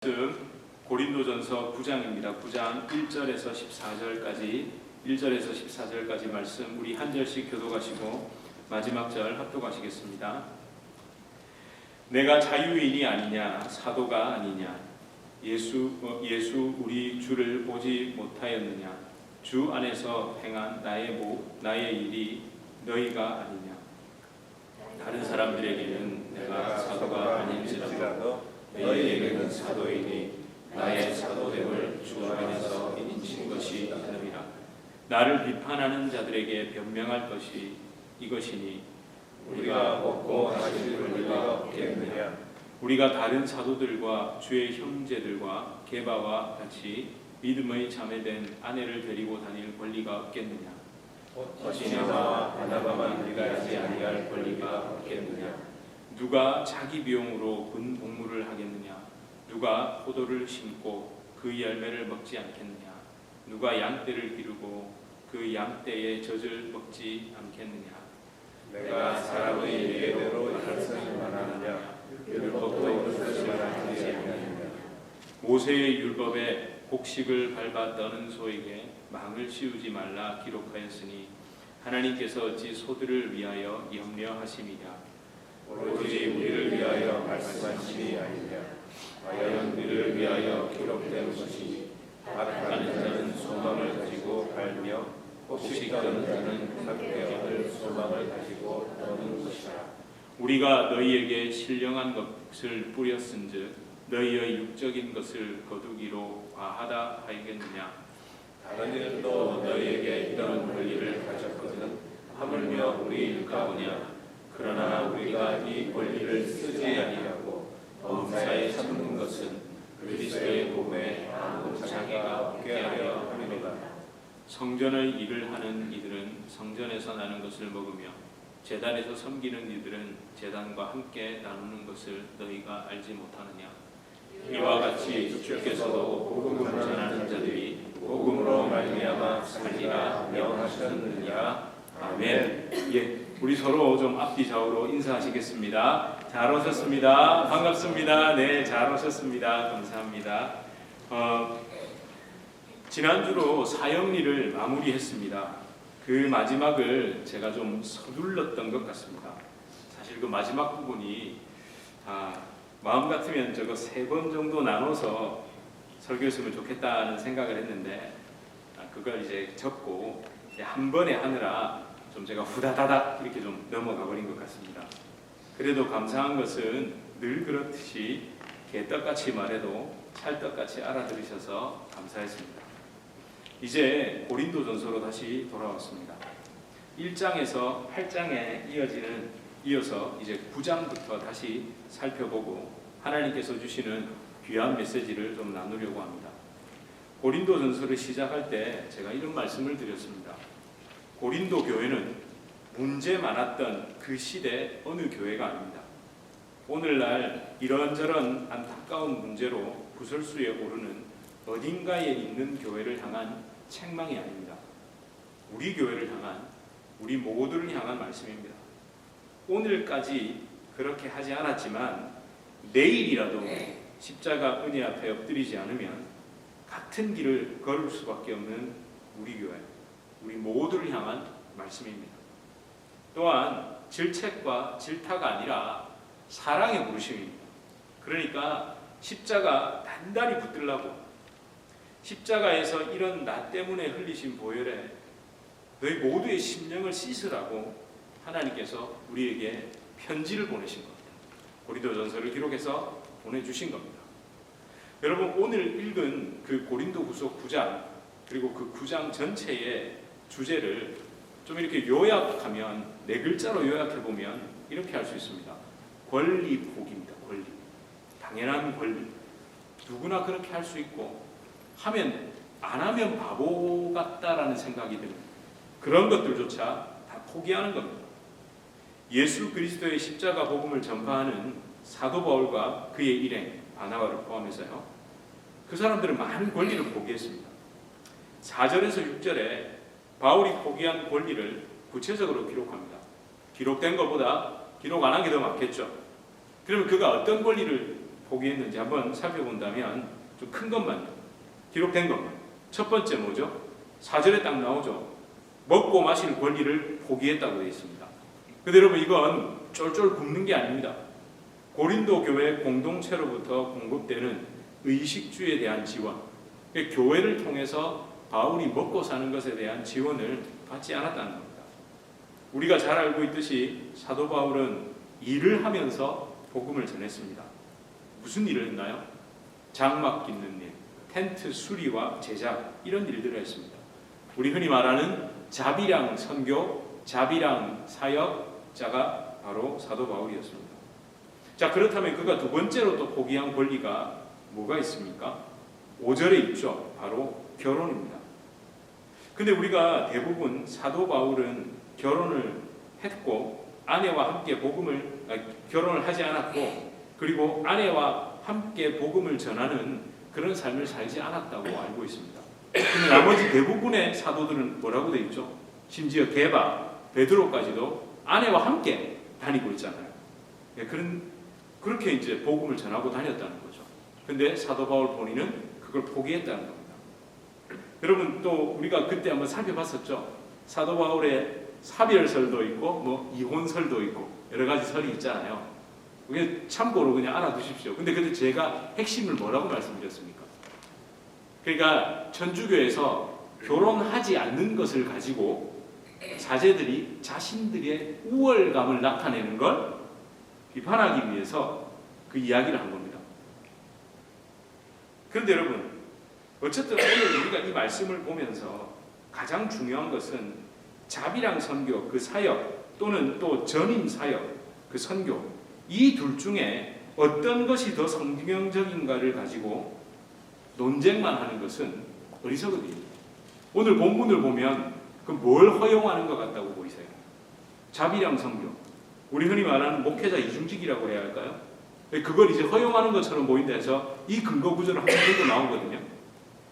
말씀 고린도전서 9장입니다. 9장 1절에서 14절까지 말씀 우리 한 절씩 교독하시고 마지막 절 합독하시겠습니다. 내가 자유인이 아니냐 사도가 아니냐 예수 우리 주를 보지 못하였느냐 주 안에서 행한 나의 일이 너희가 아니냐 다른 사람들에게는 내가 사도가 아닌지라도 너희에게는 사도이니 나의 사도됨을 주 안에서 인친 것이 있느니라. 나를 비판하는 자들에게 변명할 것이 이것이니 우리가 먹고 마실 권리가 없겠느냐. 우리가 다른 사도들과 주의 형제들과 게바와 같이 믿음의 자매된 아내를 데리고 다닐 권리가 없겠느냐. 어시냐와 바나바만 우리가 하지 아니할 권리가 없겠느냐. 누가 자기 비용으로 군 복무를 하겠느냐? 누가 포도를 심고 그 열매를 먹지 않겠느냐? 누가 양떼를 기르고 그 양떼의 젖을 먹지 않겠느냐? 내가 사람의 예대로 일을 만하느냐? 율법도 그것을 하지 아니하느냐? 모세의 율법에 곡식을 밟아 떠는 소에게 망을 씌우지 말라 기록하였으니 하나님께서 어찌 소들을 위하여 염려하심이냐? 오로지 우리를 위하여 말씀하심이 아니냐. 과연 우리를 위하여 기록된 것이니 가는 자는 소망을 가지고 갈며 곡식 떠는 자는 함께 소망을 가지고 떠는 것이라. 우리가 너희에게 신령한 것을 뿌렸은즉 너희의 육적인 것을 거두기로 과하다 하겠느냐. 다른 일도 너희에게 이런 권리를 가졌거든 하물며 우리일까 보냐. 그러나 우리가 이 권리를 쓰지 아니하고 범사에 참는 것은 그리스도의 몸에 아무 장애가 없게 하려 함이로다. 성전의 일을 하는 이들은 성전에서 나는 것을 먹으며 제단에서 섬기는 이들은 제단과 함께 나누는 것을 너희가 알지 못하느냐. 이와 같이 주께서도 복음을 전하는 자들이 복음으로 말미암아 살리라 명하셨느니라. 아멘. 예, 우리 서로 좀 앞뒤 좌우로 인사하시겠습니다. 잘 오셨습니다. 반갑습니다. 네, 잘 오셨습니다. 감사합니다. 지난주로 사형리를 마무리했습니다. 그 마지막을 제가 좀 서둘렀던 것 같습니다. 사실 그 마지막 부분이 마음 같으면 저거 3번 정도 나눠서 설교했으면 좋겠다는 생각을 했는데 그걸 이제 접고 한 번에 하느라 좀 제가 후다다닥 이렇게 좀 넘어가 버린 것 같습니다. 그래도 감사한 것은 늘 그렇듯이 개떡같이 말해도 찰떡같이 알아들으셔서 감사했습니다. 이제 고린도전서로 다시 돌아왔습니다. 1장에서 8장에 이어서 이제 9장부터 다시 살펴보고 하나님께서 주시는 귀한 메시지를 좀 나누려고 합니다. 고린도전서를 시작할 때 제가 이런 말씀을 드렸습니다. 고린도 교회는 문제 많았던 그 시대 어느 교회가 아닙니다. 오늘날 이런저런 안타까운 문제로 구설수에 오르는 어딘가에 있는 교회를 향한 책망이 아닙니다. 우리 교회를 향한, 우리 모두를 향한 말씀입니다. 오늘까지 그렇게 하지 않았지만 내일이라도 십자가 은혜 앞에 엎드리지 않으면 같은 길을 걸을 수밖에 없는 우리 교회, 우리 모두를 향한 말씀입니다. 또한 질책과 질타가 아니라 사랑의 부르심입니다. 그러니까 십자가 단단히 붙들라고, 십자가에서 이런 나 때문에 흘리신 보혈에 너희 모두의 심령을 씻으라고 하나님께서 우리에게 편지를 보내신 겁니다. 고린도전서를 기록해서 보내주신 겁니다. 여러분, 오늘 읽은 그 고린도후서 9장 그리고 그 9장 전체의 주제를 좀 이렇게 요약하면, 4글자로 요약해보면 이렇게 할 수 있습니다. 권리 포기입니다. 권리. 당연한 권리. 누구나 그렇게 할 수 있고, 안 하면 바보 같다라는 생각이 드는 그런 것들조차 다 포기하는 겁니다. 예수 그리스도의 십자가 복음을 전파하는 사도 바울과 그의 일행, 바나바를 포함해서요. 그 사람들은 많은 권리를 포기했습니다. 4절에서 6절에 바울이 포기한 권리를 구체적으로 기록합니다. 기록된 것보다 기록 안 한 게 더 많겠죠. 그러면 그가 어떤 권리를 포기했는지 한번 살펴본다면 좀 큰 것만 기록된 것만 첫 번째 뭐죠? 4절에 딱 나오죠. 먹고 마실 권리를 포기했다고 되어 있습니다. 근데 여러분 이건 쫄쫄 굶는 게 아닙니다. 고린도 교회 공동체로부터 공급되는 의식주에 대한 지원, 교회를 통해서 바울이 먹고 사는 것에 대한 지원을 받지 않았다는 겁니다. 우리가 잘 알고 있듯이 사도 바울은 일을 하면서 복음을 전했습니다. 무슨 일을 했나요? 장막 깃는 일, 텐트 수리와 제작 이런 일들을 했습니다. 우리 흔히 말하는 자비랑 선교, 자비랑 사역자가 바로 사도 바울이었습니다. 자, 그렇다면 그가 두 번째로 또 포기한 권리가 뭐가 있습니까? 5절에 있죠. 바로 결혼입니다. 근데 우리가 대부분 사도 바울은 결혼을 했고 아내와 함께 결혼을 하지 않았고 그리고 아내와 함께 복음을 전하는 그런 삶을 살지 않았다고 알고 있습니다. 근데 나머지 대부분의 사도들은 뭐라고 되어 있죠? 심지어 게바, 베드로까지도 아내와 함께 다니고 있잖아요. 그렇게 이제 복음을 전하고 다녔다는 거죠. 근데 사도 바울 본인은 그걸 포기했다는 겁니다. 여러분 또 우리가 그때 한번 살펴봤었죠. 사도 바울의 사별설도 있고 뭐 이혼설도 있고 여러 가지 설이 있잖아요. 그게 참고로 그냥 알아두십시오. 근데 제가 핵심을 뭐라고 말씀드렸습니까? 그러니까 천주교에서 결혼하지 않는 것을 가지고 사제들이 자신들의 우월감을 나타내는 걸 비판하기 위해서 그 이야기를 한 겁니다. 그런데 여러분 어쨌든 오늘 우리가 이 말씀을 보면서 가장 중요한 것은 자비랑 선교, 그 사역 또는 또 전임 사역, 그 선교 이 둘 중에 어떤 것이 더 성경적인가를 가지고 논쟁만 하는 것은 어리석은 일입니다. 오늘 본문을 보면 그 뭘 허용하는 것 같다고 보이세요? 자비랑 선교, 우리 흔히 말하는 목회자 이중직이라고 해야 할까요? 그걸 이제 허용하는 것처럼 보인다 해서 이 근거 구절을 한번 들고 나오거든요.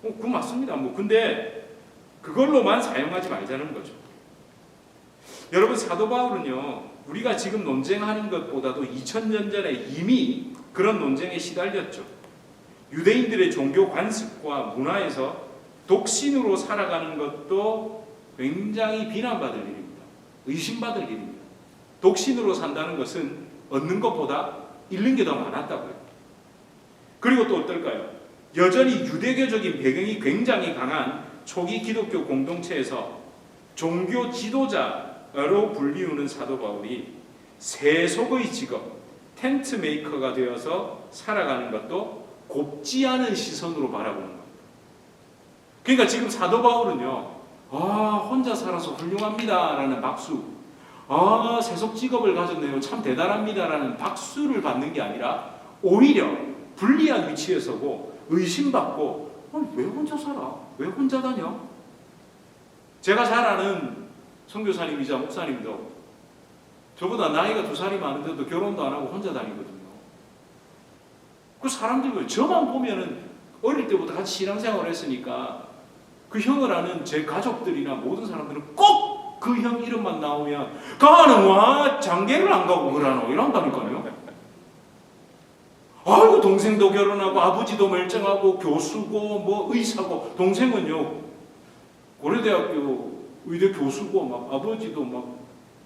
그거 맞습니다. 근데 그걸로만 사용하지 말자는 거죠. 여러분 사도 바울은요, 우리가 지금 논쟁하는 것보다도 2000년 전에 이미 그런 논쟁에 시달렸죠. 유대인들의 종교 관습과 문화에서 독신으로 살아가는 것도 굉장히 비난받을 일입니다. 의심받을 일입니다. 독신으로 산다는 것은 얻는 것보다 잃는 게 더 많았다고요. 그리고 또 어떨까요? 여전히 유대교적인 배경이 굉장히 강한 초기 기독교 공동체에서 종교 지도자로 불리우는 사도 바울이 세속의 직업, 텐트 메이커가 되어서 살아가는 것도 곱지 않은 시선으로 바라보는 겁니다. 그러니까 지금 사도 바울은요, 혼자 살아서 훌륭합니다 라는 박수, 세속 직업을 가졌네요, 참 대단합니다 라는 박수를 받는 게 아니라 오히려 불리한 위치에 서고 의심받고 왜 혼자 살아? 왜 혼자 다녀? 제가 잘 아는 선교사님이자 목사님도 저보다 나이가 2살이 많은데도 결혼도 안 하고 혼자 다니거든요. 그 사람들 저만 보면은 어릴 때부터 같이 신앙생활을 했으니까 그 형을 아는 제 가족들이나 모든 사람들은 꼭 그 형 이름만 나오면 가는 와 장계를 안 가고 그러노 이런다니까요. 아이고 동생도 결혼하고 아버지도 멀쩡하고 교수고 뭐 의사고, 동생은요 고려대학교 의대 교수고 막 아버지도 막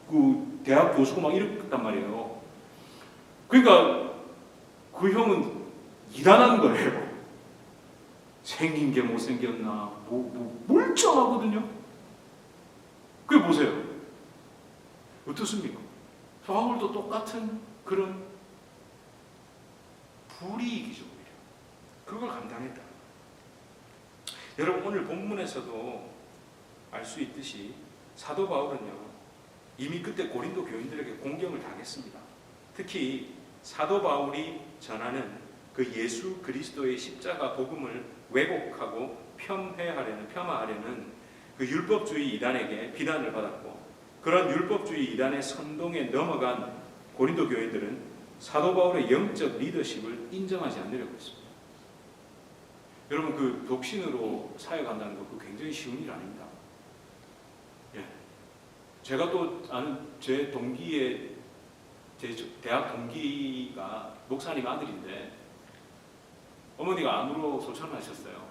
그 대학 교수고 막 이랬단 말이에요. 그러니까 그 형은 이단한 거예요. 생긴 게 못생겼나 멀쩡하거든요. 그게 보세요. 어떻습니까? 바울도 똑같은 그런 불이익이죠. 그걸 감당했다. 여러분 오늘 본문에서도 알 수 있듯이 사도 바울은요 이미 그때 고린도 교인들에게 공경을 당했습니다. 특히 사도 바울이 전하는 그 예수 그리스도의 십자가 복음을 왜곡하고 폄하하려는 그 율법주의 이단에게 비난을 받았고, 그런 율법주의 이단의 선동에 넘어간 고린도 교인들은 사도 바울의 영적 리더십을 인정하지 않으려고 했습니다. 여러분 그 독신으로 사역한다는 거 그거 굉장히 쉬운 일 아닙니다. 제가 또 아는 제 동기의 제 대학 동기가 목사님 아들인데 어머니가 암으로 소천하셨어요.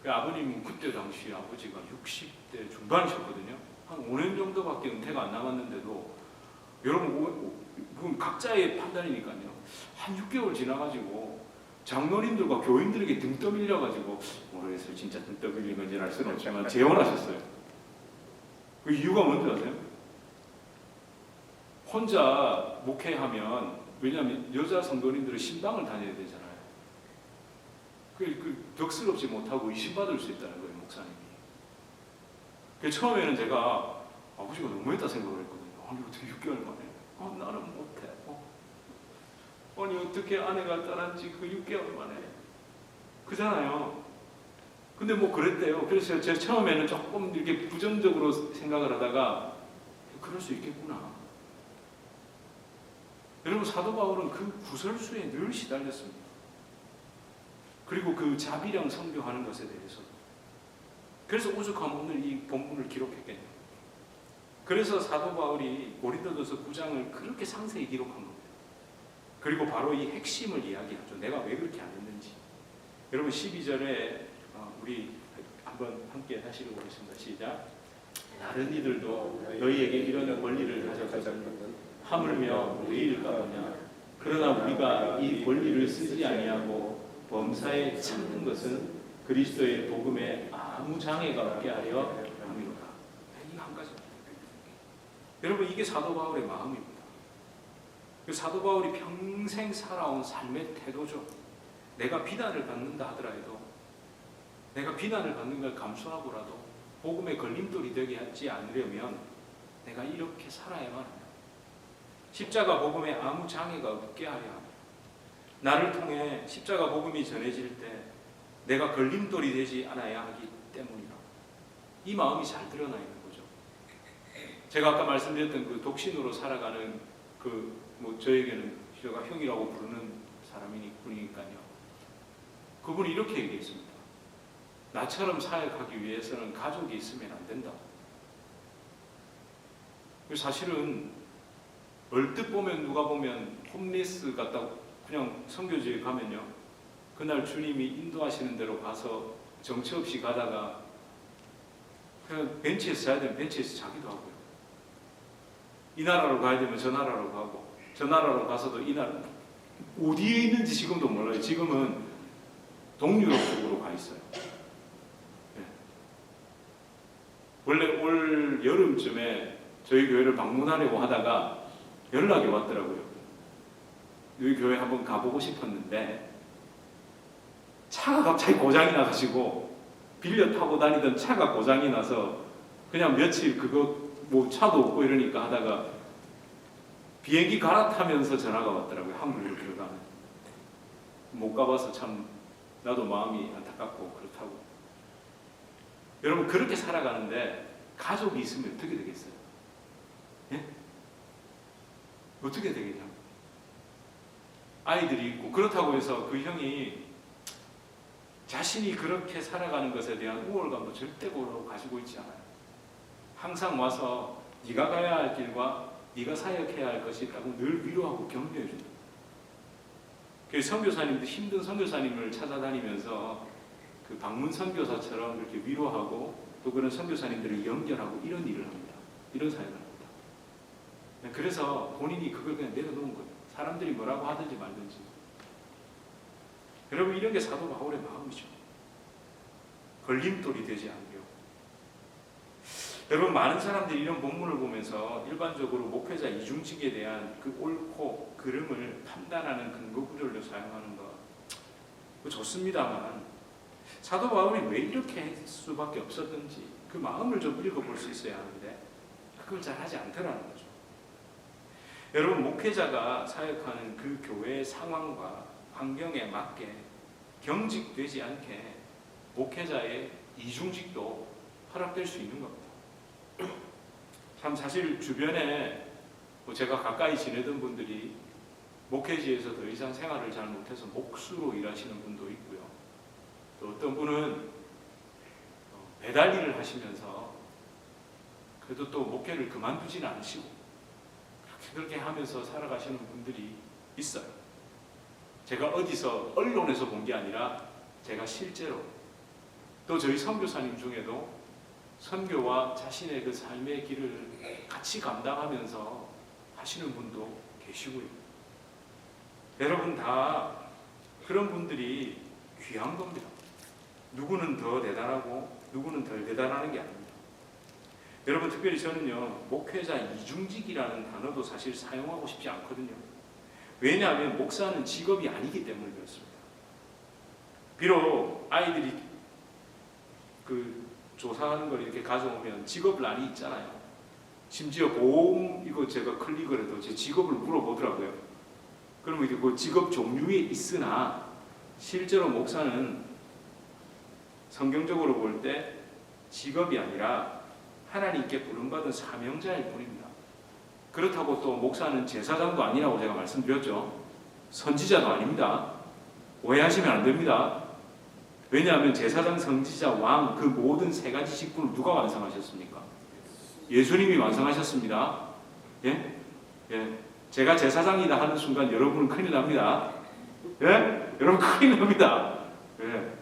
그 아버님은 그때 당시 아버지가 60대 중반이셨거든요. 한 5년 정도밖에 은퇴가 안 남았는데도 여러분 그건 각자의 판단이니까요. 한 6개월 지나가지고 장로님들과 교인들에게 등 떠밀려가지고 모르겠어요. 진짜 등 떠밀린 건지 알 수는 없지만 재혼하셨어요. 그 이유가 뭔지 아세요? 혼자 목회하면 왜냐하면 여자 성도님들은 신방을 다녀야 되잖아요. 그 덕스럽지 못하고 의심받을 수 있다는 거예요, 목사님이. 그 처음에는 제가 아버지가 너무했다 생각을 했거든요. 아니 어떻게 6개월 만에? 나는 못해. 아니 어떻게 아내가 떠난지 그 6개월 만에. 그잖아요. 근데 뭐 그랬대요. 그래서 제가 처음에는 조금 이렇게 부정적으로 생각을 하다가 그럴 수 있겠구나. 여러분 사도 바울은 그 구설수에 늘 시달렸습니다. 그리고 그 자비령 선교하는 것에 대해서. 그래서 오죽하면 오늘 이 본문을 기록했겠네요. 그래서 사도 바울이 고린도전서 9장을 그렇게 상세히 기록한 겁니다. 그리고 바로 이 핵심을 이야기하죠. 내가 왜 그렇게 안 했는지. 여러분 12절에 우리 한번 함께 다시 읽어보겠습니다. 시작. 다른 이들도 너희에게 이런 권리를 가졌거든 하물며 우리일까 보냐. 그러나 우리가 이 권리를 쓰지 아니하고 범사에 참는 것은 그리스도의 복음에 아무 장애가 없게 하려 함이로다. 이 한 가지. 여러분 이게 사도 바울의 마음입니다. 그 사도 바울이 평생 살아온 삶의 태도죠. 내가 비난을 받는다 하더라도 내가 비난을 받는 걸 감수하고라도 복음의 걸림돌이 되게 하지 않으려면 내가 이렇게 살아야만 합니다. 십자가 복음에 아무 장애가 없게 하려 합니다. 나를 통해 십자가 복음이 전해질 때 내가 걸림돌이 되지 않아야 하기 때문이다. 이 마음이 잘 드러나 있는 거죠. 제가 아까 말씀드렸던 그 독신으로 살아가는 저에게는 제가 형이라고 부르는 분이니까요. 그분이 이렇게 얘기했습니다. 나처럼 사역하기 위해서는 가족이 있으면 안 된다. 사실은 얼뜻 보면 누가 보면 홈리스 같다 그냥 선교지에 가면요. 그날 주님이 인도하시는 대로 가서 정처 없이 가다가 그냥 벤치에서 자야 되면 벤치에서 자기도 하고요. 이 나라로 가야 되면 저 나라로 가고 저 나라로 가서도 이 나라 어디에 있는지 지금도 몰라요. 지금은 동유럽 쪽으로 가 있어요. 네. 원래 올 여름쯤에 저희 교회를 방문하려고 하다가 연락이 왔더라고요. 여기 교회 한번 가보고 싶었는데 차가 갑자기 고장이 나가지고 빌려 타고 다니던 차가 고장이 나서 그냥 며칠 차도 없고 이러니까 하다가 비행기 갈아타면서 전화가 왔더라고요. 한국으로 들어가면. 못 가봐서 참 나도 마음이 안타깝고 그렇다고. 여러분 그렇게 살아가는데 가족이 있으면 어떻게 되겠어요? 예? 어떻게 되겠냐? 아이들이 있고 그렇다고 해서 그 형이 자신이 그렇게 살아가는 것에 대한 우월감도 절대 가지고 있지 않아요. 항상 와서 네가 가야 할 길과 네가 사역해야 할 것이 있다고 늘 위로하고 격려해 줍니다. 그래서 선교사님도 힘든 선교사님을 찾아다니면서 그 방문 선교사처럼 이렇게 위로하고 또 그런 선교사님들을 연결하고 이런 일을 합니다. 이런 사역을 합니다. 그래서 본인이 그걸 그냥 내려놓은 거예요. 사람들이 뭐라고 하든지 말든지. 여러분 이런 게 사도 바울의 마음이죠. 걸림돌이 되지 않으려. 여러분 많은 사람들이 이런 본문을 보면서 일반적으로 목회자 이중직에 대한 그 옳고 그름을 판단하는 근거 구절로 사용하는 거 좋습니다만 사도 바울이 왜 이렇게 할 수밖에 없었던지 그 마음을 좀 읽어볼 수 있어야 하는데 그걸 잘 하지 않더라는 거죠. 여러분 목회자가 사역하는 그 교회의 상황과 환경에 맞게 경직되지 않게 목회자의 이중직도 허락될 수 있는 겁니다. 참 사실 주변에 제가 가까이 지내던 분들이 목회지에서 더 이상 생활을 잘 못해서 목수로 일하시는 분도 있고요. 또 어떤 분은 배달 일을 하시면서 그래도 또 목회를 그만두지는 않으시고 그렇게 하면서 살아가시는 분들이 있어요. 제가 어디서 언론에서 본 게 아니라 제가 실제로 또 저희 선교사님 중에도 선교와 자신의 그 삶의 길을 같이 감당하면서 하시는 분도 계시고요. 여러분 다 그런 분들이 귀한 겁니다. 누구는 더 대단하고 누구는 덜 대단하는 게 아닙니다. 여러분 특별히 저는요 목회자 이중직이라는 단어도 사실 사용하고 싶지 않거든요. 왜냐하면 목사는 직업이 아니기 때문에 그렇습니다. 비록 아이들이 그 조사하는 걸 이렇게 가져오면 직업란이 있잖아요. 심지어 보험 이거 제가 클릭을 해도 제 직업을 물어보더라고요. 그러면 이게 그 직업 종류에 있으나 실제로 목사는 성경적으로 볼 때 직업이 아니라 하나님께 부름받은 사명자일 뿐입니다. 그렇다고 또 목사는 제사장도 아니라고 제가 말씀드렸죠. 선지자도 아닙니다. 오해하시면 안 됩니다. 왜냐하면 제사장, 선지자, 왕 그 모든 세 가지 직분을 누가 완성하셨습니까? 예수님이 완성하셨습니다. 예? 예. 제가 제사장이다 하는 순간 여러분은 큰일 납니다. 예? 여러분 큰일 납니다. 예.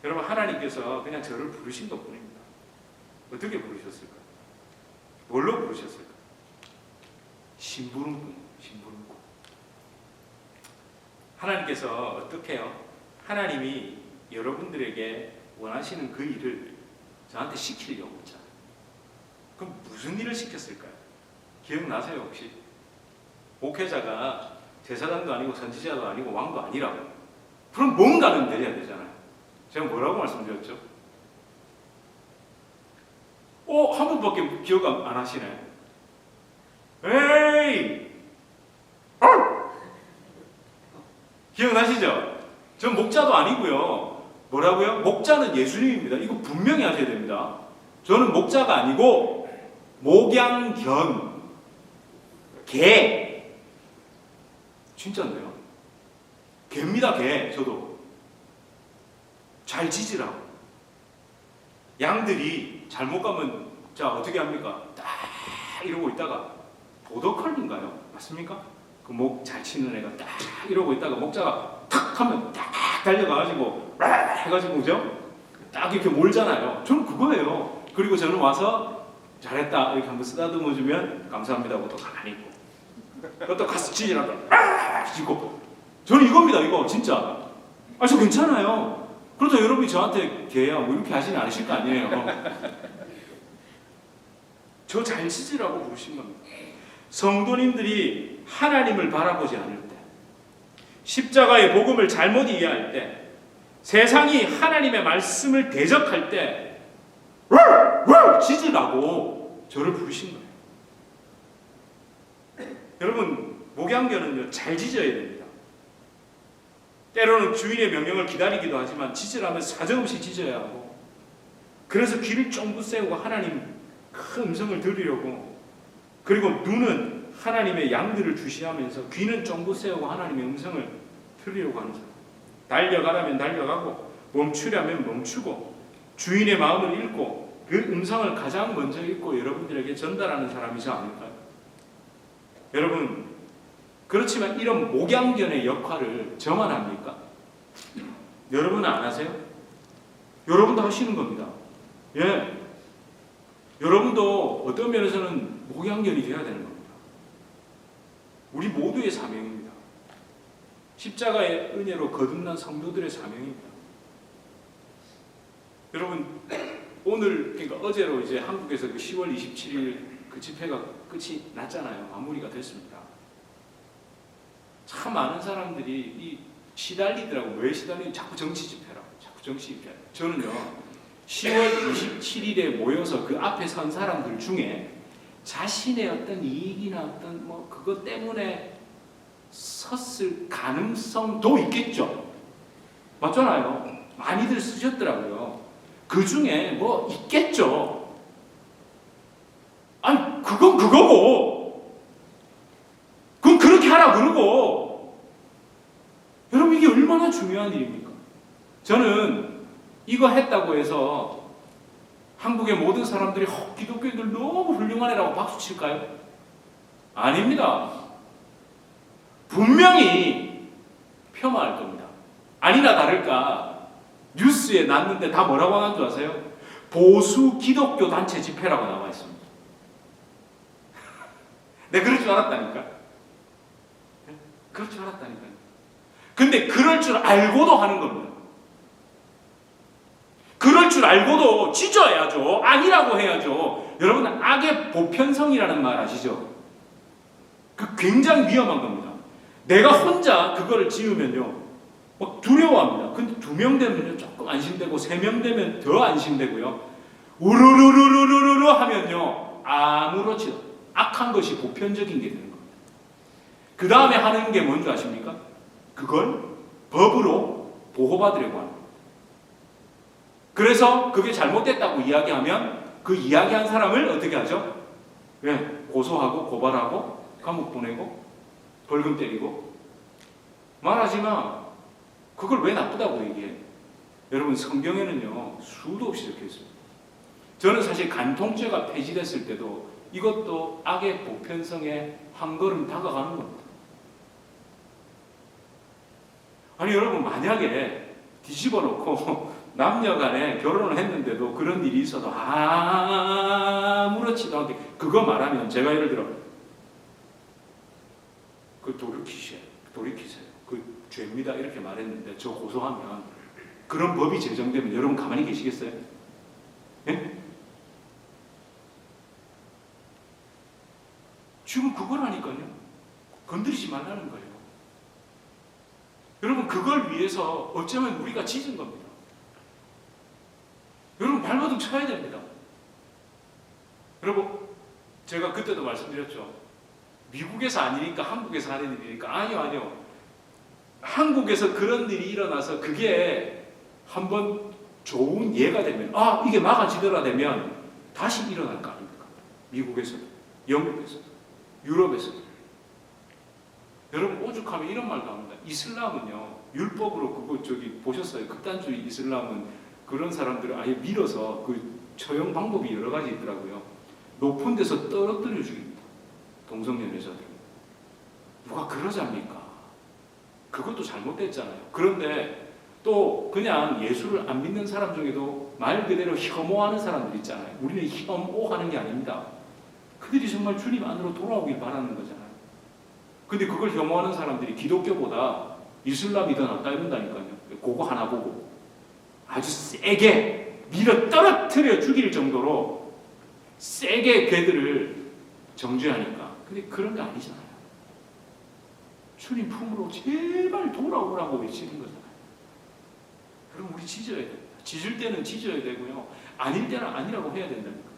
여러분 하나님께서 그냥 저를 부르신 것뿐입니다. 어떻게 부르셨을까? 뭘로 부르셨을까? 심부름꾼. 하나님께서 어떻게 해요? 하나님이 여러분들에게 원하시는 그 일을 저한테 시키려고 했잖아요. 그럼 무슨 일을 시켰을까요? 기억나세요 혹시? 목회자가 제사장도 아니고 선지자도 아니고 왕도 아니라고. 그럼 뭔가는 내려야 되잖아요. 제가 뭐라고 말씀드렸죠? 한 번밖에 기억 안 하시네. 에이! 기억나시죠? 전 목자도 아니고요. 뭐라고요? 목자는 예수님입니다. 이거 분명히 하셔야 됩니다. 저는 목자가 아니고 목양견, 개. 진짜인데요. 개입니다, 개. 저도. 잘 짖으라고. 양들이 잘못 가면 자 어떻게 합니까? 딱 이러고 있다가 보더컬리인가요? 맞습니까? 그 목 잘 치는 애가 딱 이러고 있다가 목자가 탁 하면 딱 달려가가지고 해가지고 그죠? 딱 이렇게 몰잖아요. 저는 그거예요. 그리고 저는 와서 잘했다 이렇게 한번 쓰다듬어주면 감사합니다 하고 또 가만히 있고 또 가서 짖으라고 짖고 저는 이겁니다. 이거 진짜 저 괜찮아요. 그렇다고 여러분이 저한테 개야 뭐 이렇게 하시는 않으실 거 아니에요. 저 잘 짖으라고 부르신 겁니다. 성도님들이 하나님을 바라보지 않을 때, 십자가의 복음을 잘못 이해할 때, 세상이 하나님의 말씀을 대적할 때 짖으라고 저를 부르신 거예요. 여러분 목양견은요 잘 짖어야 됩니다. 때로는 주인의 명령을 기다리기도 하지만 짖으라면 사정없이 짖어야 하고, 그래서 귀를 쫑긋 세우고 하나님 큰 음성을 들으려고, 그리고 눈은 하나님의 양들을 주시하면서 귀는 쫑긋 세우고 하나님의 음성을 들으려고 하는 사람. 달려가라면 달려가고 멈추려면 멈추고 주인의 마음을 읽고 그 음성을 가장 먼저 읽고 여러분들에게 전달하는 사람이지 않을까요? 여러분 그렇지만 이런 목양견의 역할을 저만 합니까? 여러분은 안 하세요? 여러분도 하시는 겁니다. 예. 여러분도 어떤 면에서는 목양견이 되어야 되는 겁니다. 우리 모두의 사명입니다. 십자가의 은혜로 거듭난 성도들의 사명입니다. 여러분 오늘 그러니까 어제로 이제 한국에서 그 10월 27일 그 집회가 끝이 났잖아요. 마무리가 됐습니다. 참 많은 사람들이 시달리더라고. 왜 시달리는? 자꾸 정치 집회라고. 자꾸 정치 집회. 저는요 10월 27일에 모여서 그 앞에 선 사람들 중에 자신의 어떤 이익이나 어떤 뭐 그것 때문에 섰을 가능성도 있겠죠. 맞잖아요. 많이들 쓰셨더라고요. 그 중에 뭐 있겠죠. 아니 그건 그거고 그건 그렇게 하라 그러고. 여러분 이게 얼마나 중요한 일입니까? 저는 이거 했다고 해서 한국의 모든 사람들이 기독교인들 너무 훌륭하네라고 박수 칠까요? 아닙니다. 분명히 폄하할 겁니다. 아니나 다를까 뉴스에 났는데 다 뭐라고 하는 줄 아세요? 보수 기독교 단체 집회라고 나와 있습니다. 내가 그럴 줄 알았다니까. 그럴 줄 알았다니까요. 근데 그럴 줄 알고도 하는 겁니다. 그럴 줄 알고도 짖어야죠. 아니라고 해야죠. 여러분, 악의 보편성이라는 말 아시죠? 그 굉장히 위험한 겁니다. 내가 혼자 그거를 지으면요, 막 두려워합니다. 근데 2명 되면요 조금 안심되고 3명 되면 더 안심되고요. 우르르르르르르 하면요 아무렇지 악한 것이 보편적인 게 되는 겁니다. 그 다음에 하는 게 뭔지 아십니까? 그걸 법으로 보호받으려고 하는 겁니다. 그래서 그게 잘못됐다고 이야기하면 그 이야기한 사람을 어떻게 하죠? 왜? 고소하고 고발하고 감옥 보내고 벌금 때리고. 말하지 마. 그걸 왜 나쁘다고 얘기해? 여러분, 성경에는요 수도 없이 적혀 있습니다. 저는 사실 간통죄가 폐지됐을 때도 이것도 악의 보편성에 한 걸음 다가가는 겁니다. 아니 여러분, 만약에 뒤집어 놓고 남녀 간에 결혼을 했는데도 그런 일이 있어도 아무렇지도 않게 그거 말하면, 제가 예를 들어 그 돌이키세요. 그 죄입니다. 이렇게 말했는데 저 고소하면, 그런 법이 제정되면 여러분 가만히 계시겠어요? 예? 지금 그거라니까요. 건드리지 말라는 거예요. 여러분, 그걸 위해서 어쩌면 우리가 짖은 겁니다. 여러분, 발버둥 쳐야 됩니다. 여러분, 제가 그때도 말씀드렸죠. 미국에서 아니니까 한국에서 하는 일이니까. 아니요. 한국에서 그런 일이 일어나서 그게 한번 좋은 예가 되면, 이게 막아지더라 되면 다시 일어날 거 아닙니까? 미국에서도, 영국에서도, 유럽에서도. 여러분, 오죽하면 이런 말도 합니다. 이슬람은요, 율법으로 그거 보셨어요? 극단주의 이슬람은 그런 사람들을 아예 밀어서 그 처형 방법이 여러 가지 있더라고요. 높은 데서 떨어뜨려 죽입니다. 동성연애자들. 누가 그러자입니까? 그것도 잘못됐잖아요. 그런데 또 그냥 예수를 안 믿는 사람 중에도 말 그대로 혐오하는 사람들 있잖아요. 우리는 혐오하는 게 아닙니다. 그들이 정말 주님 안으로 돌아오길 바라는 거잖아요. 근데 그걸 혐오하는 사람들이 기독교보다 이슬람이 더 낫다 이런다니까요. 그거 하나 보고 아주 세게 밀어 떨어뜨려 죽일 정도로 세게 걔들을 정죄하니까. 근데 그런 게 아니잖아요. 주님 품으로 제발 돌아오라고 외치는 거잖아요. 그럼 우리 짖어야 됩니다. 짖을 때는 짖어야 되고요. 아닐 때는 아니라고 해야 된다니까.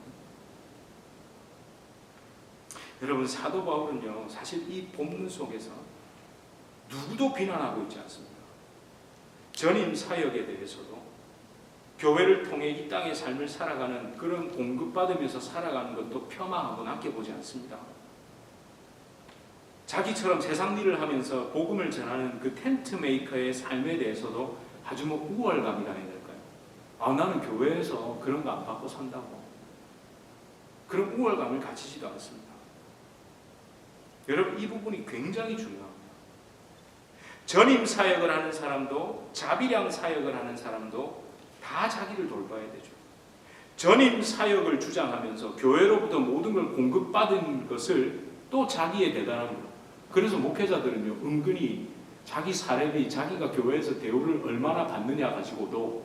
여러분, 사도 바울은요, 사실 이 본문 속에서 누구도 비난하고 있지 않습니다. 전임 사역에 대해서도 교회를 통해 이 땅의 삶을 살아가는 그런 공급받으면서 살아가는 것도 폄하하고 아껴보지 않습니다. 자기처럼 세상 일을 하면서 복음을 전하는 그 텐트 메이커의 삶에 대해서도 아주 우월감이라 해야 될까요? 나는 교회에서 그런 거 안 받고 산다고. 그런 우월감을 가지지도 않습니다. 여러분, 이 부분이 굉장히 중요합니다. 전임 사역을 하는 사람도 자비량 사역을 하는 사람도 다 자기를 돌봐야 되죠. 전임 사역을 주장하면서 교회로부터 모든 걸 공급받은 것을 또 자기의 대단함으로. 그래서 목회자들은요, 은근히 자기 사례비, 자기가 교회에서 대우를 얼마나 받느냐 가지고도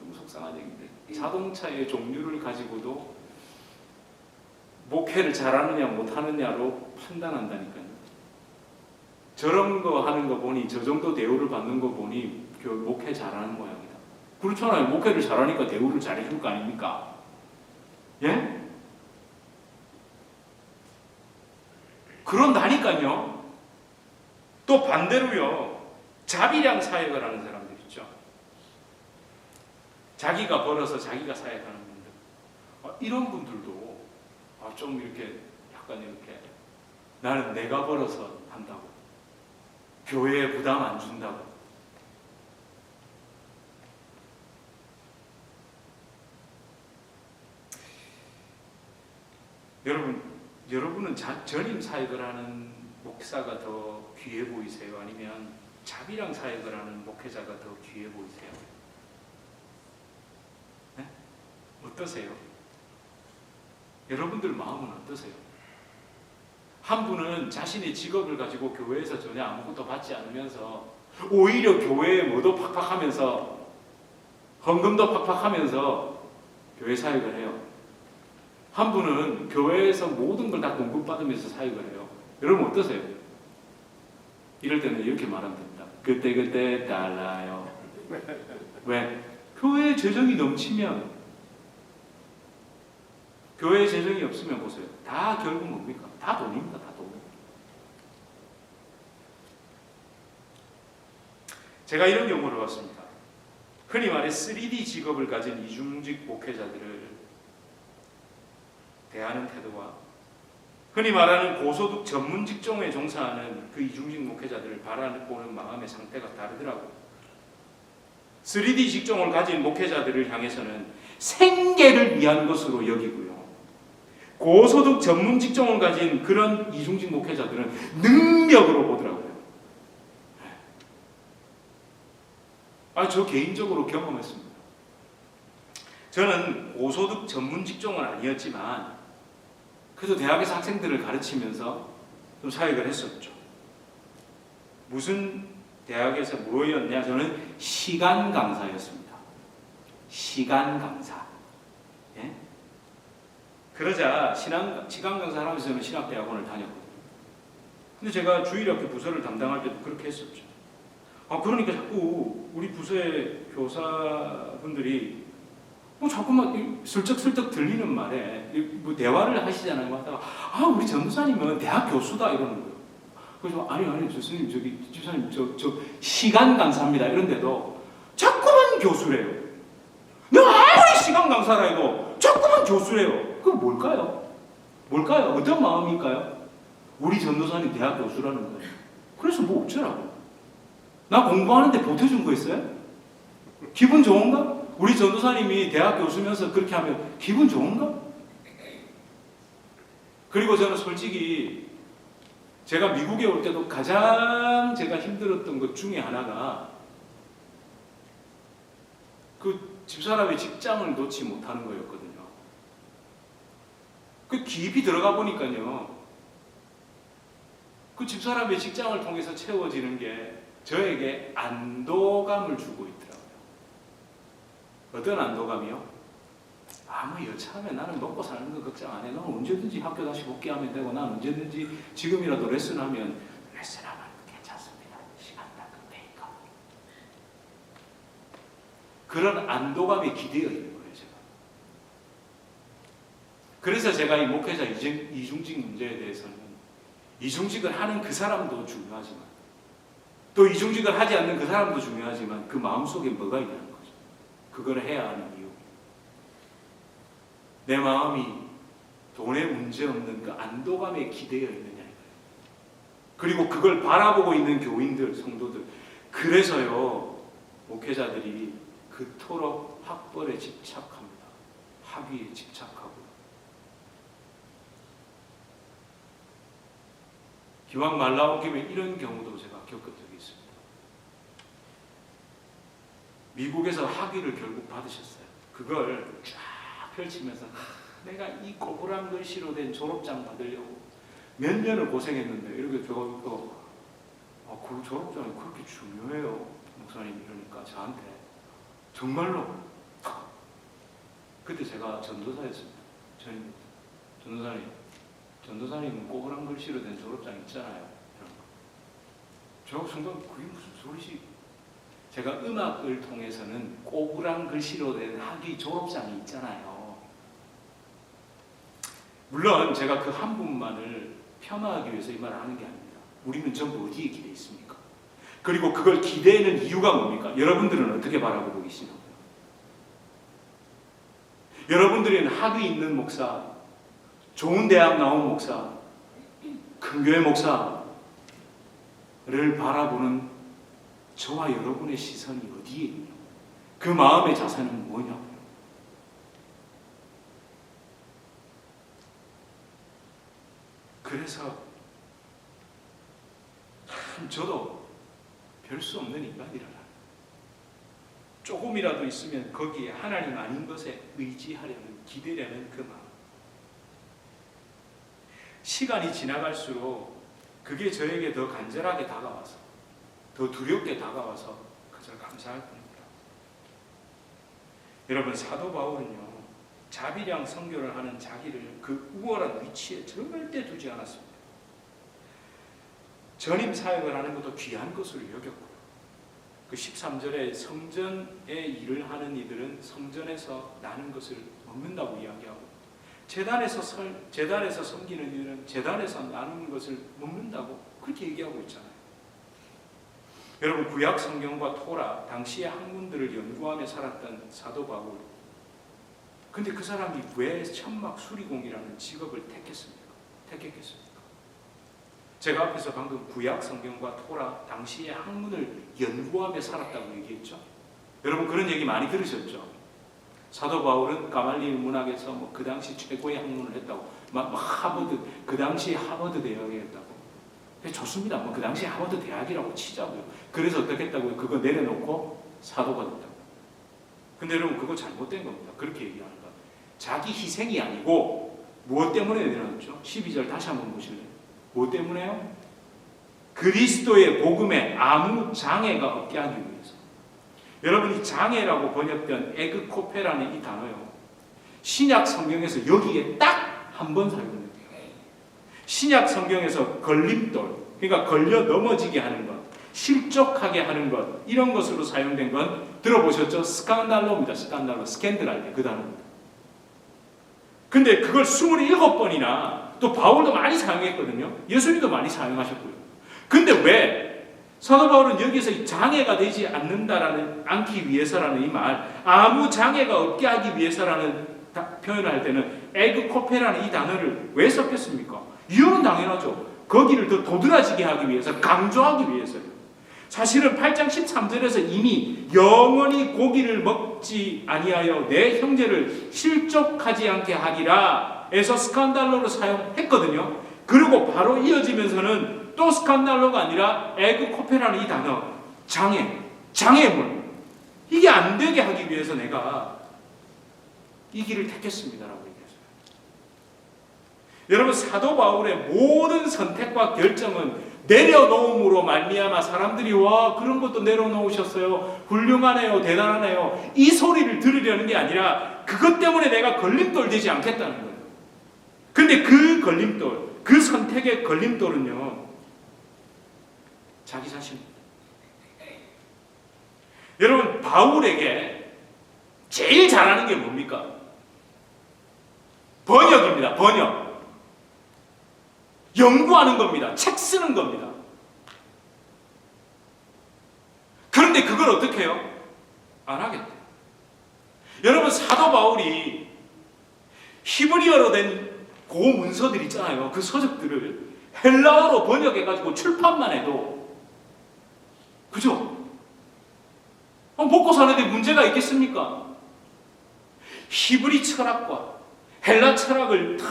너무 속상한 얘기인데, 자동차의 종류를 가지고도 목회를 잘하느냐 못하느냐로 판단한다니까요. 저런 거 하는 거 보니, 저 정도 대우를 받는 거 보니 목회 잘하는 모양이다. 그렇잖아요. 목회를 잘하니까 대우를 잘해줄 거 아닙니까? 예? 그런다니까요. 또 반대로요, 자비량 사역을 하는 사람들 있죠. 자기가 벌어서 자기가 사역하는 분들. 이런 분들도 좀 이렇게 약간 이렇게 나는 내가 벌어서 한다고, 교회에 부담 안 준다고. 여러분, 여러분은 전임 사역을 하는 목사가 더 귀해 보이세요? 아니면 자비랑 사역을 하는 목회자가 더 귀해 보이세요? 네? 어떠세요? 여러분들 마음은 어떠세요? 한 분은 자신의 직업을 가지고 교회에서 전혀 아무것도 받지 않으면서 오히려 교회에 뭐도 팍팍하면서 헌금도 팍팍하면서 교회 사역을 해요. 한 분은 교회에서 모든 걸 다 공급받으면서 사역을 해요. 여러분 어떠세요? 이럴 때는 이렇게 말하면 됩니다. 그때 달라요. 왜? 교회에 재정이 넘치면, 교회에 재정이 없으면 보세요. 다 결국 뭡니까? 다 돈입니다. 다 돈. 제가 이런 경우를 봤습니다. 흔히 말해 3D 직업을 가진 이중직 목회자들을 대하는 태도와 흔히 말하는 고소득 전문 직종에 종사하는 그 이중직 목회자들을 바라보는 마음의 상태가 다르더라고요. 3D 직종을 가진 목회자들을 향해서는 생계를 위한 것으로 여기고요. 고소득 전문 직종을 가진 그런 이중직 목회자들은 능력으로 보더라고요. 저 개인적으로 경험했습니다. 저는 고소득 전문 직종은 아니었지만 그래도 대학에서 학생들을 가르치면서 좀 사역을 했었죠. 무슨 대학에서 뭐였냐? 저는 시간 강사였습니다. 시간 강사. 예? 그러자 시간 강사 하면서 저는 신학대학원을 다녔거든요. 근데 제가 주일학교 부서를 담당할 때도 그렇게 했었죠. 그러니까 자꾸 우리 부서의 교사분들이 자꾸만 슬쩍슬쩍 들리는 말에 대화를 하시잖아요. 하다가 우리 전도사님은 대학 교수다 이러는 거예요. 그래서 아니 교수님 저기 집사님 저 시간 강사입니다 이런데도 자꾸만 교수래요. 내가 아무리 시간 강사라 해도 자꾸만 교수래요. 그건 뭘까요? 어떤 마음일까요? 우리 전도사님 대학 교수라는 거예요. 그래서 뭐 어쩌라고? 나 공부하는데 보태준 거 있어요? 기분 좋은가? 우리 전도사님이 대학 교수면서 그렇게 하면 기분 좋은가? 그리고 저는 솔직히 제가 미국에 올 때도 가장 제가 힘들었던 것 중에 하나가 그 집사람의 직장을 놓지 못하는 거였거든요. 그 깊이 들어가 보니까요. 그 집사람의 직장을 통해서 채워지는 게 저에게 안도감을 주고 있더라고요. 어떤 안도감이요? 여차하면 나는 먹고 사는 거 걱정 안 해. 넌 언제든지 학교 다시 복귀하면 되고 난 언제든지 지금이라도 레슨하면 괜찮습니다. 시간 다 끝내니까. 그런 안도감에 기대어 있는 거예요. 제가. 그래서 제가 이 목회자 이중직 문제에 대해서는 이중직을 하는 그 사람도 중요하지만 또 이중직을 하지 않는 그 사람도 중요하지만 그 마음속에 뭐가 있냐는 거죠. 그걸 해야 하는 이유. 내 마음이 돈에 문제없는 그 안도감에 기대어 있느냐. 그리고 그걸 바라보고 있는 교인들, 성도들. 그래서요, 목회자들이 그토록 학벌에 집착합니다. 학위에 집착하고. 기왕 말 나온 김에 이런 경우도 제가 겪은 적이 있습니다. 미국에서 학위를 결국 받으셨어요. 그걸 쫙 펼치면서 내가 이 꼬부랑 글씨로 된 졸업장 받으려고 몇 년을 고생했는데 이렇게 그 졸업장이 그렇게 중요해요. 목사님 이러니까 저한테 정말로 그때 제가 전도사였습니다. 전도사님은 꼬부랑 글씨로 된 졸업장 있잖아요. 저 순간 그게 무슨 소리지? 제가 음악을 통해서는 꼬부랑 글씨로 된 학위 졸업장이 있잖아요. 물론 제가 그 한 분만을 폄하하기 위해서 이 말을 하는 게 아닙니다. 우리는 전부 어디에 기대해 있습니까? 그리고 그걸 기대는 이유가 뭡니까? 여러분들은 어떻게 바라보고 계시나요? 여러분들은 학위 있는 목사, 좋은 대학 나온 목사, 큰 교회 목사를 바라보는 저와 여러분의 시선이 어디에 있냐? 그 마음의 자세는 뭐냐고요? 그래서 참 저도 별 수 없는 인간이라 조금이라도 있으면 거기에 하나님 아닌 것에 의지하려는, 기대려는 그 마음. 시간이 지나갈수록 그게 저에게 더 간절하게 다가와서, 더 두렵게 다가와서 그저 감사할 뿐입니다. 여러분, 사도 바울은요, 자비량 선교를 하는 자기를 그 우월한 위치에 절대 두지 않았습니다. 전임 사역을 하는 것도 귀한 것으로 여겼고요. 그 13절에 성전의 일을 하는 이들은 성전에서 나는 것을 먹는다고 이야기하고, 제단에서 섬기는 이들은 제단에서 나누는 것을 먹는다고 그렇게 얘기하고 있잖아요. 여러분, 구약 성경과 토라, 당시의 학문들을 연구하며 살았던 사도 바울. 근데 그 사람이 왜 천막 수리공이라는 직업을 택했겠습니까? 제가 앞에서 방금 구약 성경과 토라, 당시의 학문을 연구하며 살았다고 얘기했죠. 여러분, 그런 얘기 많이 들으셨죠? 사도 바울은 가말리엘 문학에서 그 당시 최고의 학문을 했다고, 하버드, 그 당시 하버드 대학에 했다고. 좋습니다. 그 당시 하버드 대학이라고 치자고요. 그래서 어떻게 했다고요? 그거 내려놓고 사도가 됐다고. 근데 여러분, 그거 잘못된 겁니다. 그렇게 얘기하는 거. 자기 희생이 아니고 무엇 때문에 내려놨죠? 12절 다시 한번 보실래요? 무엇 때문에요? 그리스도의 복음에 아무 장애가 없게 하기 위해서. 여러분, 이 장애라고 번역된 에그코페라는 이 단어요, 신약 성경에서 여기에 딱 한 번 사용돼요. 신약 성경에서 걸림돌, 그러니까 걸려 넘어지게 하는 것, 실족하게 하는 것, 이런 것으로 사용된 건 들어보셨죠? 스칸달로입니다. 스캔들 할 때 그 단어입니다. 근데 그걸 27번이나 또 바울도 많이 사용했거든요. 예수님도 많이 사용하셨고요. 근데 왜 사도 바울은 여기서 장애가 되지 않기 위해서라는 이 말, 아무 장애가 없게 하기 위해서라는 표현을 할 때는 에그코페라는 이 단어를 왜 썼겠습니까? 이유는 당연하죠. 거기를 더 도드라지게 하기 위해서, 강조하기 위해서요. 사실은 8장 13절에서 이미 영원히 고기를 먹지 아니하여 내 형제를 실족하지 않게 하리라 에서 스칸달로로 사용했거든요. 그리고 바로 이어지면서는 또 스칸달로가 아니라 에그코페라는 이 단어, 장애물, 이게 안 되게 하기 위해서 내가 이 길을 택했습니다라고 얘기했어요. 여러분, 사도 바울의 모든 선택과 결정은 내려놓음으로 말미암아 사람들이 와, 그런 것도 내려놓으셨어요, 훌륭하네요, 대단하네요, 이 소리를 들으려는 게 아니라 그것 때문에 내가 걸림돌 되지 않겠다는 거예요. 근데 그 걸림돌, 그 선택의 걸림돌은요, 자기 자신입니다. 여러분, 바울에게 제일 잘하는 게 뭡니까? 번역입니다. 번역. 연구하는 겁니다. 책 쓰는 겁니다. 그런데 그걸 어떻게 해요? 안 하겠대요. 여러분, 사도 바울이 히브리어로 된 그 문서들 있잖아요. 그 서적들을 헬라어로 번역해가지고 출판만 해도, 그죠? 먹고 사는데 문제가 있겠습니까? 히브리 철학과 헬라 철학을 다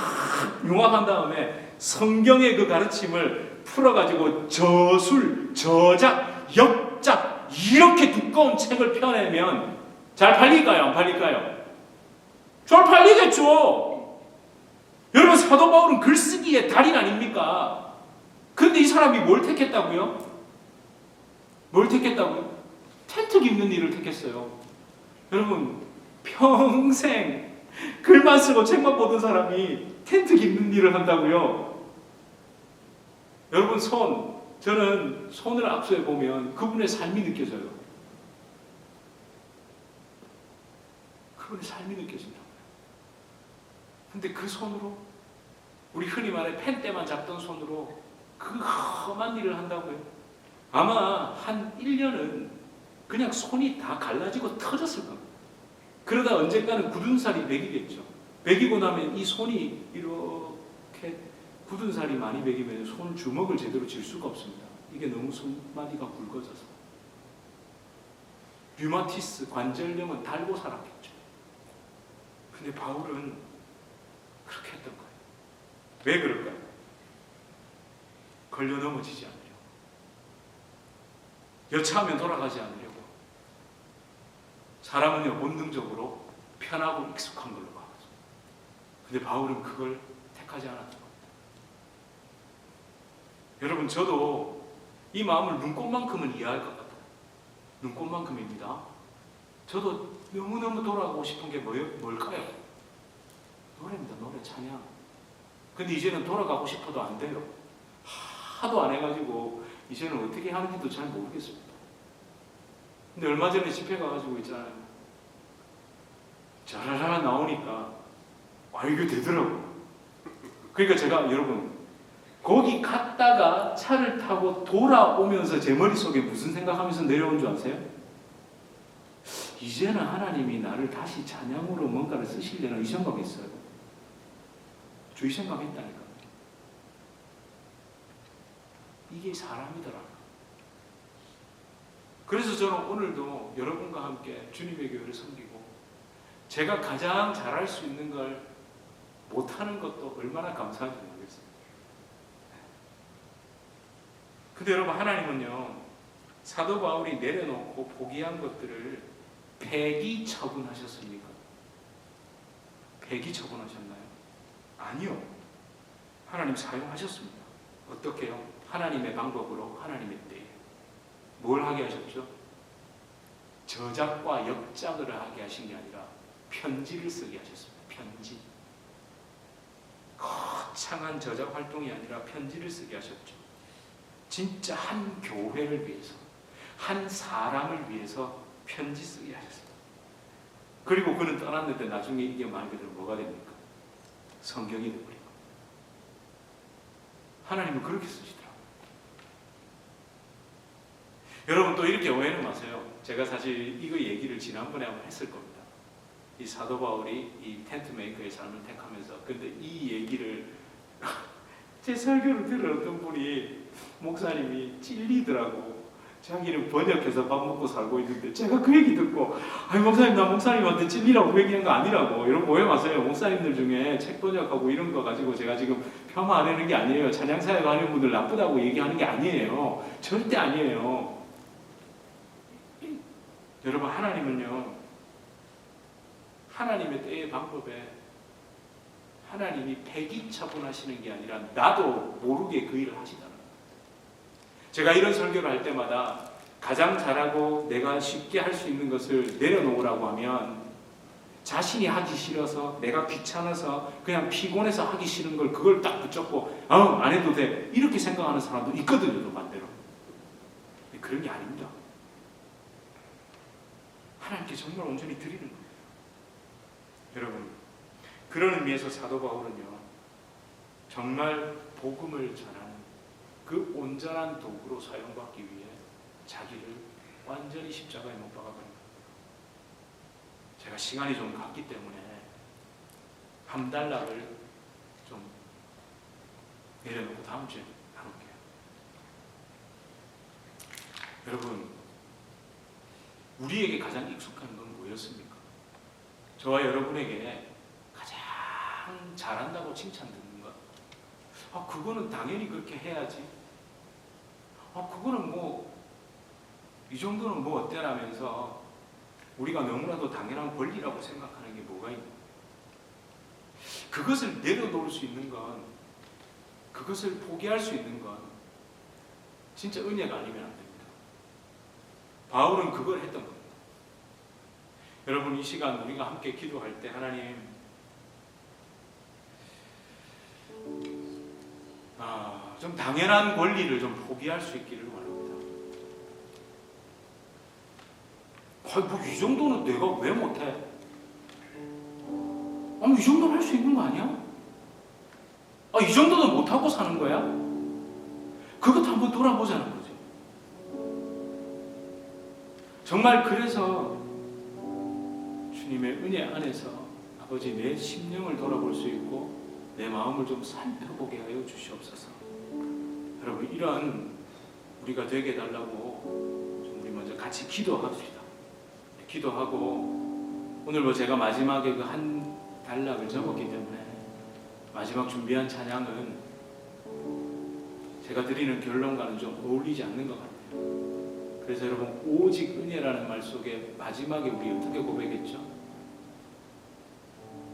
융합한 다음에 성경의 그 가르침을 풀어가지고 저술, 저작, 역작, 이렇게 두꺼운 책을 펴내면 잘 팔릴까요? 안 팔릴까요? 잘 팔리겠죠. 여러분, 사도 바울은 글쓰기의 달인 아닙니까? 그런데 이 사람이 뭘 택했다고요? 뭘 택했다고요? 텐트 깁는 일을 택했어요. 여러분, 평생 글만 쓰고 책만 보던 사람이 텐트 깁는 일을 한다고요? 여러분, 저는 손을 압수해 보면 그분의 삶이 느껴져요. 그분의 삶이 느껴진다고요. 근데 그 손으로, 우리 흔히 말해 펜대만 잡던 손으로 그 험한 일을 한다고요? 아마 한 1년은 그냥 손이 다 갈라지고 터졌을 겁니다. 그러다 언젠가는 굳은 살이 배기겠죠. 배기고 나면 이 손이 이렇게 굳은 살이 많이 배기면 손 주먹을 제대로 쥘 수가 없습니다. 이게 너무 손마디가 굵어져서. 류마티스, 관절염은 달고 살았겠죠. 근데 바울은 그렇게 했던 거예요. 왜 그럴까요? 걸려 넘어지지 않으려고, 여차하면 돌아가지 않으려고. 사람은요 본능적으로 편하고 익숙한 걸로 가거든요. 근데 바울은 그걸 택하지 않았던 겁니다. 여러분, 저도 이 마음을 눈꽃만큼은 이해할 것 같아요. 눈꽃만큼입니다. 저도 너무너무 돌아가고 싶은 게 뭘까요? 노래입니다. 노래, 찬양. 근데 이제는 돌아가고 싶어도 안 돼요. 하도 안 해가지고 이제는 어떻게 하는지도 잘 모르겠습니다. 근데 얼마 전에 집회 가가지고 있잖아요. 자라라 나오니까 이게 되더라고요. 그러니까 제가 여러분 거기 갔다가 차를 타고 돌아오면서 제 머릿속에 무슨 생각하면서 내려온 줄 아세요? 이제는 하나님이 나를 다시 찬양으로 뭔가를 쓰시려나 이 생각했어요. 저 이 생각했다니까. 이게 사람이더라. 그래서 저는 오늘도 여러분과 함께 주님의 교회를 섬기고 제가 가장 잘할 수 있는 걸 못하는 것도 얼마나 감사한지 모르겠어요. 근데 여러분, 하나님은요 사도 바울이 내려놓고 포기한 것들을 폐기 처분하셨습니까? 폐기 처분하셨나요? 아니요. 하나님 사용하셨습니다. 어떻게요? 하나님의 방법으로, 하나님의 때에. 뭘 하게 하셨죠? 저작과 역작을 하게 하신 게 아니라 편지를 쓰게 하셨습니다. 편지. 거창한 저작 활동이 아니라 편지를 쓰게 하셨죠. 진짜 한 교회를 위해서, 한 사람을 위해서 편지 쓰게 하셨습니다. 그리고 그는 떠났는데 나중에 이게 말 그대로 뭐가 됩니까? 성경이 되버리고. 하나님은 그렇게 쓰시더라고요. 여러분, 또 이렇게 오해는 마세요. 제가 사실 이거 얘기를 지난번에 한번 했을 겁니다. 이 사도 바울이 이 텐트 메이커의 삶을 택하면서, 근데 이 얘기를 제 설교를 들은 어떤 분이, 목사님이 찔리더라고. 자기는 번역해서 밥 먹고 살고 있는데 제가 그 얘기 듣고, 아니 목사님, 나 목사님한테 찔리라고 얘기한 거 아니라고. 이런 오해 마세요. 목사님들 중에 책 번역하고 이런 거 가지고 제가 지금 폄하하는 게 아니에요. 찬양사역 하는 분들 나쁘다고 얘기하는 게 아니에요. 절대 아니에요. 여러분, 하나님은요 하나님의 때의 방법에 하나님이 폐기 처분하시는 게 아니라 나도 모르게 그 일을 하시다는 거예요. 제가 이런 설교를 할 때마다 가장 잘하고 내가 쉽게 할 수 있는 것을 내려놓으라고 하면, 자신이 하기 싫어서, 내가 귀찮아서, 그냥 피곤해서 하기 싫은 걸 그걸 딱 붙잡고 안 해도 돼, 이렇게 생각하는 사람도 있거든요. 또 반대로. 그런 게 아닙니다. 하나님께 정말 온전히 드리는 거예요. 여러분, 그런 의미에서 사도 바울은요 정말 복음을 전하는 그 온전한 도구로 사용받기 위해 자기를 완전히 십자가에 못 박아버립니다. 제가 시간이 좀 갔기 때문에 한 달락을 좀 내려놓고 다음 주에 나눌게요. 여러분, 우리에게 가장 익숙한 건 뭐였습니까? 저와 여러분에게 가장 잘한다고 칭찬 듣는 것. 그거는 당연히 그렇게 해야지. 그거는 뭐 이 정도는 뭐 어때라면서 우리가 너무나도 당연한 권리라고 생각하는 게 뭐가 있나? 그것을 내려놓을 수 있는 건, 그것을 포기할 수 있는 건 진짜 은혜가 아니면 안 됩니다. 바울은 그걸 했던 겁니다. 여러분, 이 시간 우리가 함께 기도할 때 하나님, 좀 당연한 권리를 좀 포기할 수 있기를 원합니다. 이 정도는 내가 왜 못해? 이 정도는 할 수 있는 거 아니야? 이 정도는 못하고 사는 거야? 그것도 한번 돌아보자는 거죠. 정말 그래서 주님의 은혜 안에서 아버지, 내 심령을 돌아볼 수 있고 내 마음을 좀 살펴보게 하여 주시옵소서. 여러분, 이런 우리가 되게 해달라고 좀 우리 먼저 같이 기도합시다. 기도하고, 오늘 제가 마지막에 그 한 달락을 적었기 때문에 마지막 준비한 찬양은 제가 드리는 결론과는 좀 어울리지 않는 것 같아요. 그래서 여러분, 오직 은혜라는 말 속에 마지막에 우리 어떻게 고백했죠?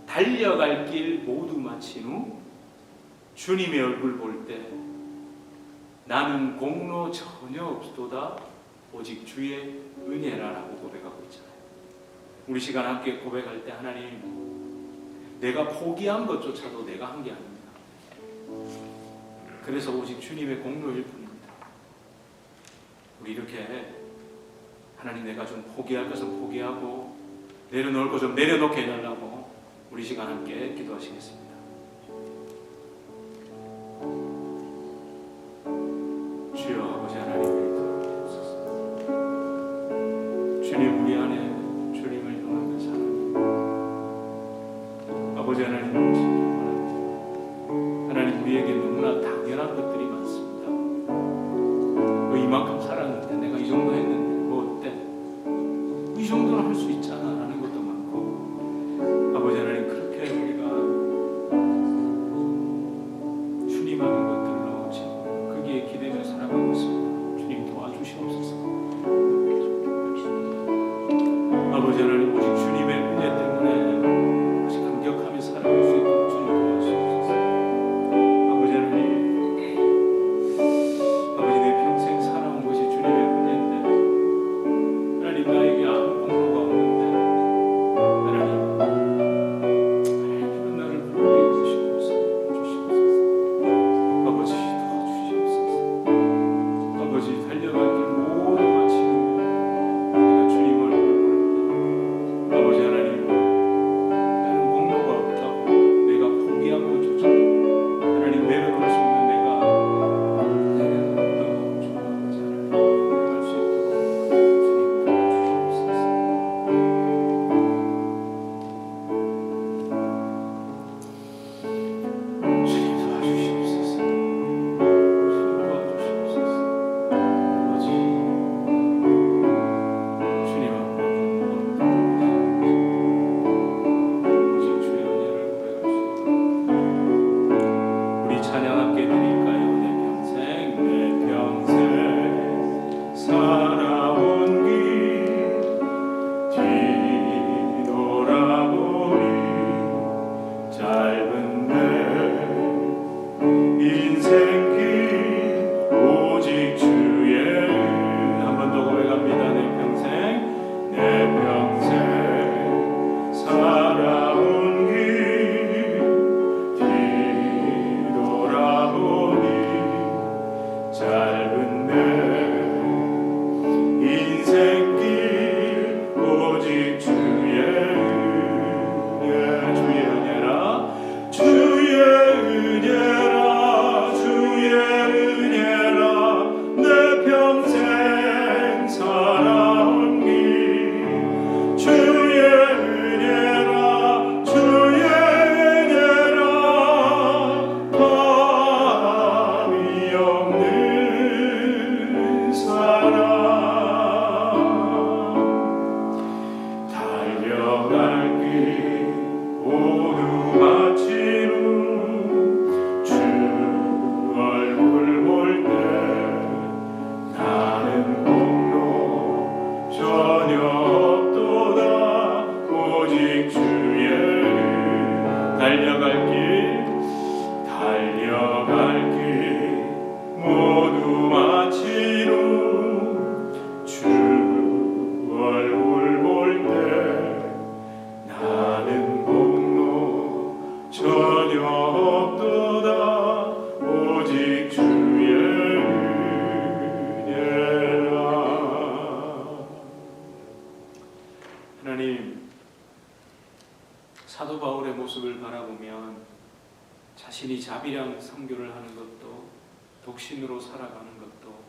달려갈 길 모두 마친 후 주님의 얼굴 볼 때 나는 공로 전혀 없도다 오직 주의 은혜라라고 고백하고 있잖아요. 우리 시간 함께 고백할 때 하나님, 내가 포기한 것조차도 내가 한 게 아닙니다. 그래서 오직 주님의 공로일 뿐입니다. 우리 이렇게 하나님, 내가 좀 포기할 것은 포기하고 내려놓을 것 좀 내려놓게 해달라고 우리 시간 함께 기도하시겠습니다. 주여, 아버지 하나님, 주님 우리 안에 주님을 향한 그 사랑, 아버지 하나님, 하나님 우리에게 너무나 당연한 것들이 많습니다. 너 이만큼 살았는데, 내가 이 정도 했는데 뭐 어때? 이 정도는 할 수 있잖아 라는 것도 많고, 아버지 하나님, 그렇게 우리가 주님 하는 것들로 지금 거기에 기대며 살아가고 있습니다. 주님 도와주시옵소서. 아버지 하나님, 오직 주님의 은혜 때문에 아직 감격하며 살아갈 수 있도록 주님 도와주시옵소서. 아버지 하나님, 아버지, 내 평생 살아온 것이 주님의 은혜인데 하나님, 나에게 아무 공로가 없는데 하나님, 그런 나를 부르게 주시옵소서. 아버지, 도와주시옵소서. 아버지, 달려갈 길 모두 마치며 내가 주님을 아버지 하나님, 나는 공로가 없다고 내가 포기한 것조차 하나님 내려놓을 수 없는 내가 내려놓았다고 주 아버지 하나님 할 수 있도록 주님 도와주시옵소서. 주님 도와주시옵소서. 주님 도와주시옵소서. 아버지, 주님 앞에 오직 주의 은혜를 고백할 수 있도록 우리 찬양 함께 드릴까요? 내 평생 살아온 길 뒤돌아보니 짧은 내 인생길 오직 주의 한 번 더 고백합니다. 내 평생 살아온 길 뒤돌아보니 짧은 내 인생길 오직 주의 은혜라, 주의 은혜라, 주의 은혜라. 내 평생 살아온 길 주의 은혜라, 주의 은혜라. 감이 없는 사랑, 달려갈 길 모두 마친 후 주 얼굴 볼 때 나는 공로 전혀 없도다 오직 주의 달려갈 길 모두 마친 후 주 얼굴 볼 때 나는 공로 전혀 없도다 오직 주의 은혜라. 하나님, 사도 바울의 모습을 바라보면 자신이 자비랑 선교를 하는 것도 독신으로 살아가는 것도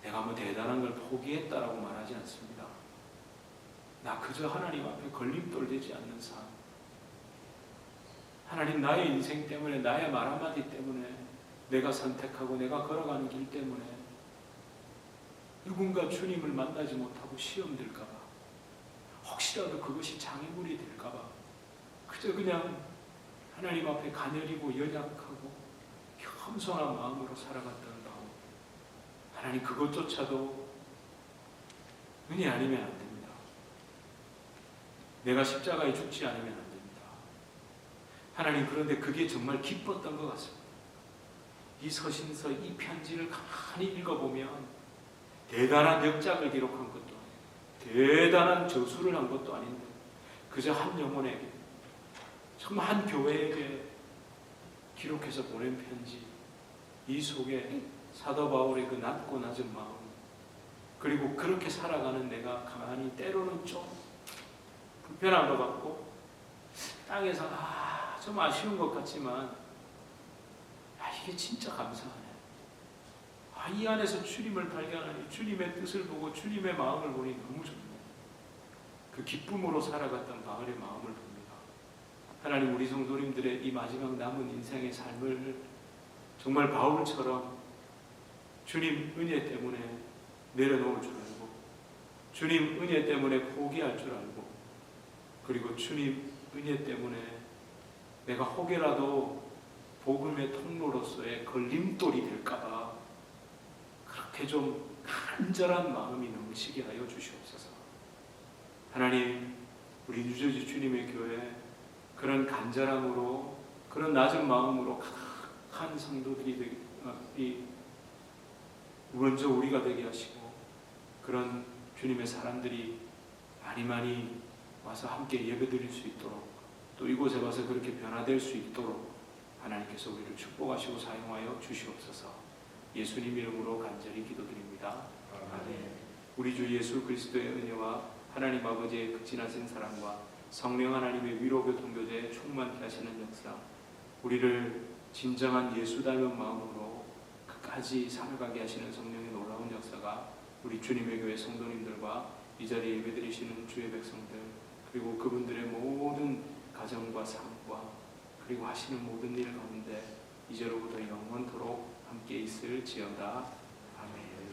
내가 뭐 대단한 걸 포기했다라고 말하지 않습니다. 나 그저 하나님 앞에 걸림돌 되지 않는 삶, 하나님, 나의 인생 때문에, 나의 말 한마디 때문에, 내가 선택하고 내가 걸어가는 길 때문에 누군가 주님을 만나지 못하고 시험 들까봐, 혹시라도 그것이 장애물이 될까봐 그저 그냥 하나님 앞에 가녀리고 연약하고 겸손한 마음으로 살아갔던 하나님, 그것조차도 은혜 아니면 안 됩니다. 내가 십자가에 죽지 않으면 안 됩니다. 하나님, 그런데 그게 정말 기뻤던 것 같습니다. 이 서신서, 이 편지를 가만히 읽어보면 대단한 역작을 기록한 것도 아니고 대단한 저술을 한 것도 아닌데 그저 한 영혼에게, 정말 한 교회에게 기록해서 보낸 편지, 이 속에 사도 바울의 그 낮고 낮은 마음, 그리고 그렇게 살아가는 내가 가만히 때로는 좀 불편한 것 같고 땅에서 좀 아쉬운 것 같지만 이게 진짜 감사하네. 이 안에서 주님을 발견하니 주님의 뜻을 보고 주님의 마음을 보니 너무 좋네. 그 기쁨으로 살아갔던 바울의 마음을 봅니다. 하나님, 우리 성도님들의 이 마지막 남은 인생의 삶을 정말 바울처럼 주님 은혜 때문에 내려놓을 줄 알고, 주님 은혜 때문에 포기할 줄 알고, 그리고 주님 은혜 때문에 내가 혹여라도 복음의 통로로서의 걸림돌이 될까봐 그렇게 좀 간절한 마음이 넘치게 하여 주시옵소서. 하나님, 우리 뉴저지 주님의 교회 그런 간절함으로, 그런 낮은 마음으로 가득한 성도들이 먼저 우리가 되게 하시고, 그런 주님의 사람들이 많이 와서 함께 예배드릴 수 있도록, 또 이곳에 와서 그렇게 변화될 수 있도록 하나님께서 우리를 축복하시고 사용하여 주시옵소서. 예수님 이름으로 간절히 기도드립니다. 아멘. 우리 주 예수 그리스도의 은혜와 하나님 아버지의 극진하신 사랑과 성령 하나님의 위로 교통 교제에 충만케 하시는 역사, 우리를 진정한 예수 닮은 마음으로 끝까지 살아가게 하시는 성령의 놀라운 역사가 우리 주님의 교회 성도님들과 이 자리에 예배드리시는 주의 백성들, 그리고 그분들의 모든 가정과 삶과 그리고 하시는 모든 일 가운데 이제로부터 영원토록 함께 있을지어다. 아멘.